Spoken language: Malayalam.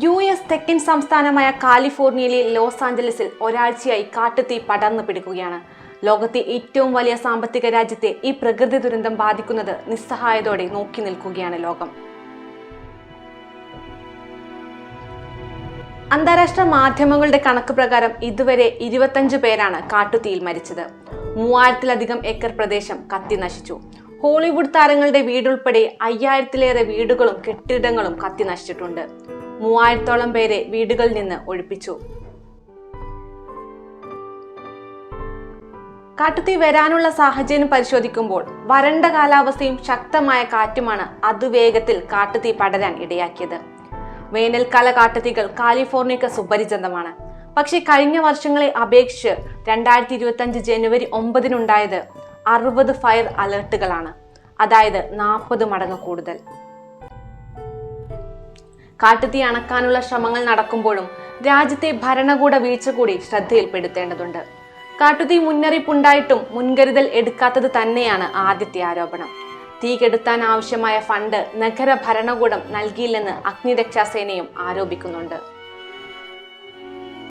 യു.എസ്. തെക്കൻ സംസ്ഥാനമായ കാലിഫോർണിയയിലെ ലോസ് ആഞ്ചലസിൽ ഒരാഴ്ചയായി കാട്ടുതീ പടർന്നു പിടിക്കുകയാണ്. ലോകത്തെ ഏറ്റവും വലിയ സാമ്പത്തിക രാജ്യത്തെ ഈ പ്രകൃതി ദുരന്തം ബാധിക്കുന്നത് നിസ്സഹായതയോടെ നോക്കി നിൽക്കുകയാണ് ലോകം. അന്താരാഷ്ട്ര മാധ്യമങ്ങളുടെ കണക്ക് പ്രകാരം ഇതുവരെ 25 പേരാണ് കാട്ടുതീയിൽ മരിച്ചത്. 3000-ലധികം ഏക്കർ പ്രദേശം കത്തി നശിച്ചു. ഹോളിവുഡ് താരങ്ങളുടെ വീടുൾപ്പെടെ 5000-ലേറെ വീടുകളും കെട്ടിടങ്ങളും കത്തി നശിച്ചിട്ടുണ്ട്. 3000-ഓളം പേരെ വീടുകളിൽ നിന്ന് ഒഴിപ്പിച്ചു. കാട്ടുതീ വരാനുള്ള സാഹചര്യം പരിശോധിക്കുമ്പോൾ വരണ്ട കാലാവസ്ഥയും ശക്തമായ കാറ്റുമാണ് അതിവേഗത്തിൽ കാട്ടുതീ പടരാൻ ഇടയാക്കിയത്. വേനൽക്കാല കാട്ടുതീകൾ കാലിഫോർണിയക്ക് സുപരിചിതമാണ്. പക്ഷേ കഴിഞ്ഞ വർഷങ്ങളെ അപേക്ഷിച്ച് 2025 ജനുവരി 9-നുണ്ടായത് 60 ഫയർ അലർട്ടുകളാണ്. അതായത് 40 മടങ്ങ് കൂടുതൽ. കാട്ടുതീ അണക്കാനുള്ള ശ്രമങ്ങൾ നടക്കുമ്പോഴും രാജ്യത്തെ ഭരണകൂട വീഴ്ച കൂടി ശ്രദ്ധയിൽപ്പെടുത്തേണ്ടതുണ്ട്. കാട്ടുതീ മുന്നറിയിപ്പുണ്ടായിട്ടും മുൻകരുതൽ എടുക്കാത്തത് തന്നെയാണ് ആദ്യത്തെ ആരോപണം. തീ കെടുത്താൻ ആവശ്യമായ ഫണ്ട് നഗര ഭരണകൂടം നൽകിയില്ലെന്ന് അഗ്നിരക്ഷാസേനയും ആരോപിക്കുന്നുണ്ട്.